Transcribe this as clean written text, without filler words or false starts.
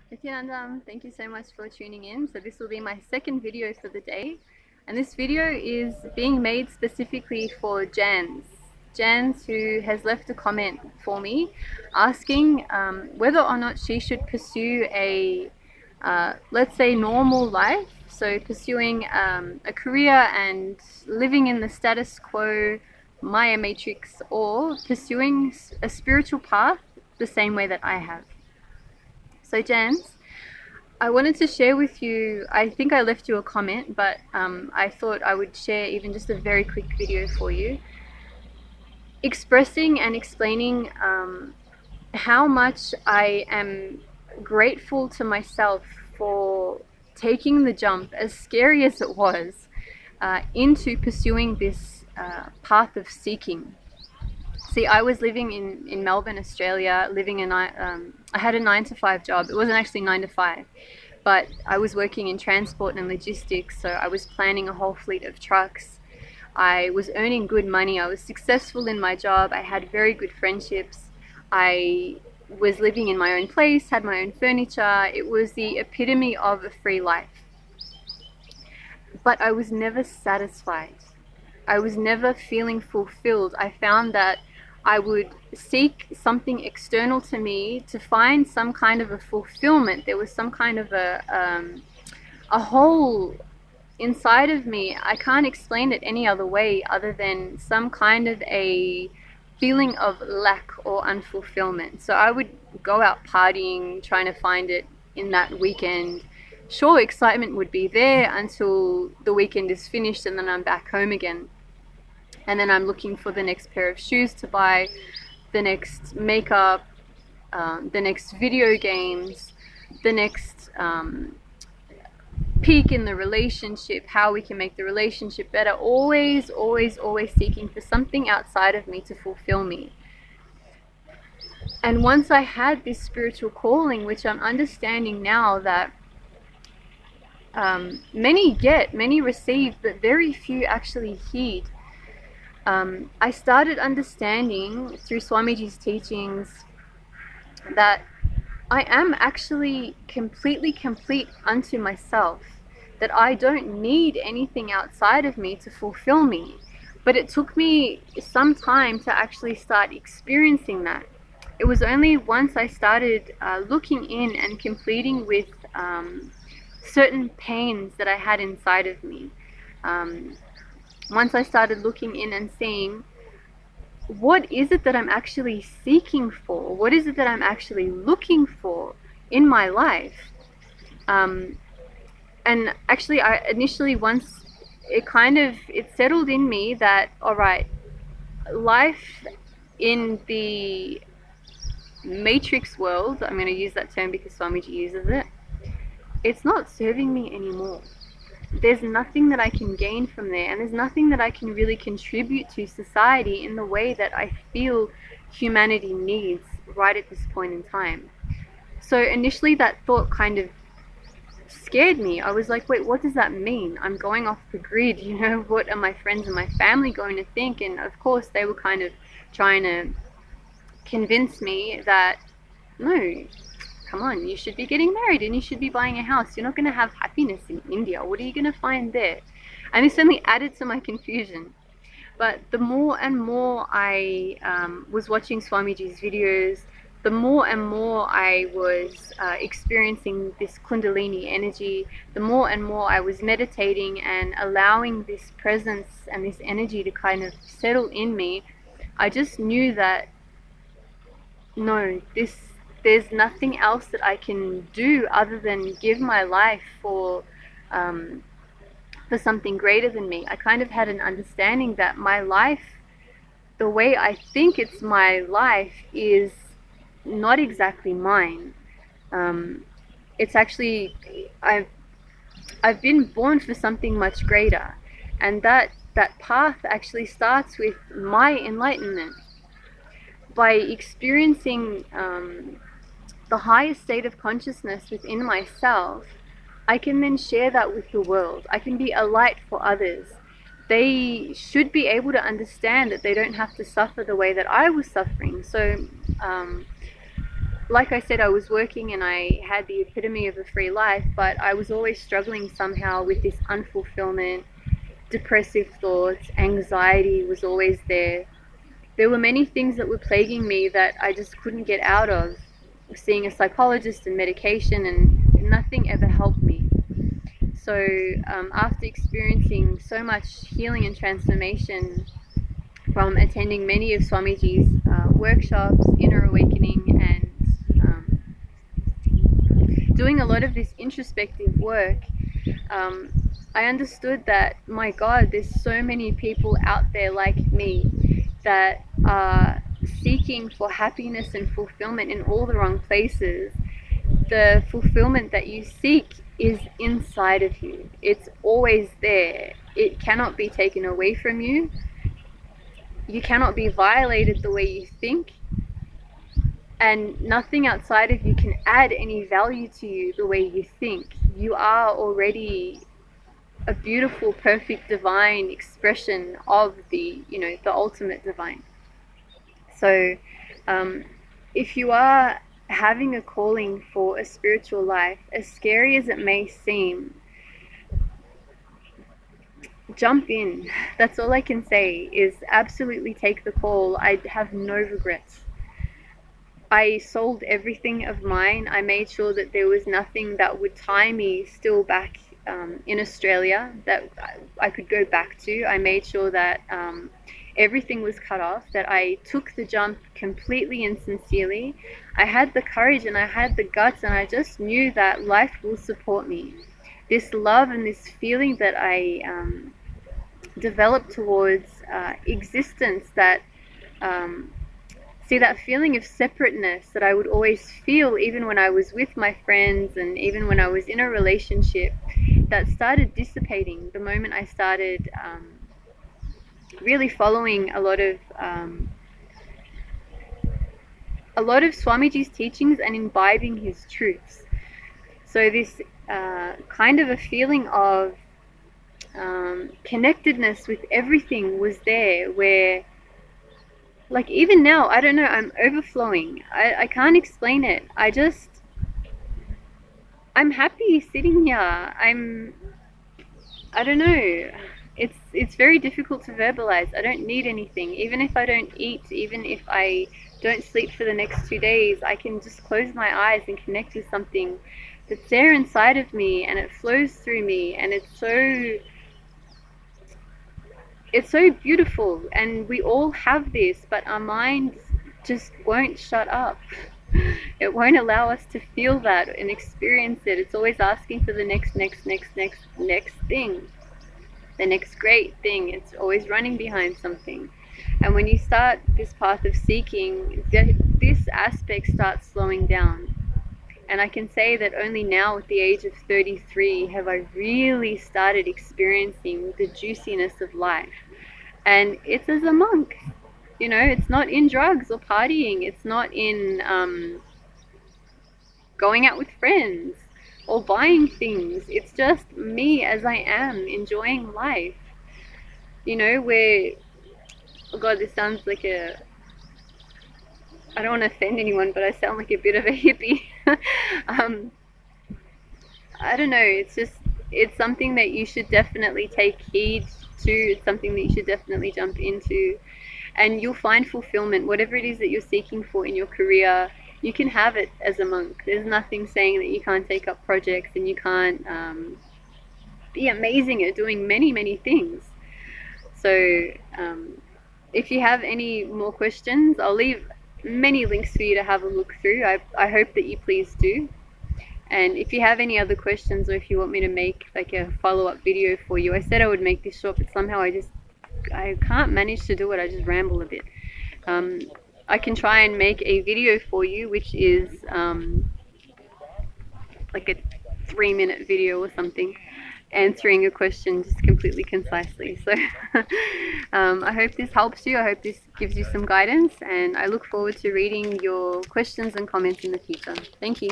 Thank you so much for tuning in. So this will be my second video for the day, and this video is being made specifically for Jaanz, who has left a comment for me asking whether or not she should pursue a let's say normal life, so pursuing a career and living in the status quo Maya matrix, or pursuing a spiritual path the same way that I have. So Jaanz, I wanted to share with you, I think I left you a comment, but I thought I would share even just a very quick video for you, expressing and explaining how much I am grateful to myself for taking the jump, as scary as it was, into pursuing this path of seeking. See, I was living in Melbourne, Australia, I had a 9-to-5 job. It wasn't actually 9 to 5, but I was working in transport and logistics, so I was planning a whole fleet of trucks. I was earning good money. I was successful in my job. I had very good friendships. I was living in my own place, had my own furniture. It was the epitome of a free life. But I was never satisfied. I was never feeling fulfilled. I found that I would seek something external to me to find some kind of a fulfillment. There was some kind of a hole inside of me. I can't explain it any other way other than some kind of a feeling of lack or unfulfillment. So I would go out partying, trying to find it in that weekend. Sure, excitement would be there until the weekend is finished and then I'm back home again. And then I'm looking for the next pair of shoes to buy, the next makeup, the next video games, the next peak in the relationship, how we can make the relationship better. Always, always, always seeking for something outside of me to fulfill me. And once I had this spiritual calling, which I'm understanding now that many receive, but very few actually heed. I started understanding through Swamiji's teachings that I am actually completely complete unto myself, that I don't need anything outside of me to fulfill me. But it took me some time to actually start experiencing that. It was only once I started looking in and completing with certain pains that I had inside of me. Once I started looking in and seeing, what is it that I'm actually seeking for? What is it that I'm actually looking for in my life? And actually, once it settled in me that, all right, life in the matrix world, I'm going to use that term because Swamiji uses it, it's not serving me anymore. There's nothing that I can gain from there, and there's nothing that I can really contribute to society in the way that I feel humanity needs right at this point in time. So initially that thought kind of scared me. I was like, wait, what does that mean? I'm going off the grid, what are my friends and my family going to think? And of course they were kind of trying to convince me that, no, come on, you should be getting married and you should be buying a house. You're not going to have happiness in India. What are you going to find there? And this only added to my confusion. But the more and more I was watching Swamiji's videos, the more and more I was experiencing this Kundalini energy, the more and more I was meditating and allowing this presence and this energy to kind of settle in me, I just knew that, no, there's nothing else that I can do other than give my life for something greater than me. I kind of had an understanding that my life, the way I think it's my life, is not exactly mine. It's actually, I've been born for something much greater, and that path actually starts with my enlightenment. By experiencing the highest state of consciousness within myself, I can then share that with the world. I can be a light for others. They should be able to understand that they don't have to suffer the way that I was suffering. So like I said, I was working and I had the epitome of a free life, but I was always struggling somehow with this unfulfillment, depressive thoughts, anxiety was always there. There were many things that were plaguing me that I just couldn't get out of. Seeing a psychologist and medication, and nothing ever helped me. So after experiencing so much healing and transformation from attending many of Swamiji's workshops, inner awakening, and doing a lot of this introspective work, I understood that, my God, there's so many people out there like me that are seeking for happiness and fulfillment in all the wrong places. The fulfillment that you seek is inside of you. It's always there. It cannot be taken away from you. You cannot be violated the way you think. And nothing outside of you can add any value to you the way you think. You are already a beautiful, perfect, divine expression of the ultimate divine. So if you are having a calling for a spiritual life, as scary as it may seem, jump in. That's all I can say, is absolutely take the call. I have no regrets. I sold everything of mine. I made sure that there was nothing that would tie me still back in Australia that I could go back to. I made sure that everything was cut off, that I took the jump completely and sincerely. I had the courage and I had the guts, and I just knew that life will support me. This love and this feeling that I developed towards existence, that see, that feeling of separateness that I would always feel even when I was with my friends and even when I was in a relationship, that started dissipating the moment I started really following a lot of Swamiji's teachings and imbibing his truths. So this kind of a feeling of connectedness with everything was there, where, like, even now, I don't know, I'm overflowing. I can't explain it. I'm happy sitting here. I don't know. It's very difficult to verbalize. I don't need anything. Even if I don't eat, even if I don't sleep for the next 2 days, I can just close my eyes and connect with something that's there inside of me, and it flows through me, and it's so beautiful. And we all have this, but our minds just won't shut up. It won't allow us to feel that and experience it. It's always asking for the next thing, the next great thing. It's always running behind something. And when you start this path of seeking, this aspect starts slowing down. And I can say that only now, at the age of 33, have I really started experiencing the juiciness of life. And it's as a monk. It's not in drugs or partying. It's not in going out with friends or buying things. It's just me as I am, enjoying life. Where, oh God, this sounds like I don't want to offend anyone, but I sound like a bit of a hippie. I don't know, it's something that you should definitely take heed to. It's something that you should definitely jump into, and you'll find fulfillment. Whatever it is that you're seeking for in your career, you can have it as a monk. There's nothing saying that you can't take up projects and you can't be amazing at doing many things. So if you have any more questions, I'll leave many links for you to have a look through. I hope that you please do. And if you have any other questions, or if you want me to make like a follow-up video for you, I said I would make this short, but somehow I can't manage to do it. I just ramble a bit. I can try and make a video for you, which is like a 3-minute video or something, answering a question just completely concisely. So I hope this helps you. I hope this gives you some guidance, and I look forward to reading your questions and comments in the future. Thank you.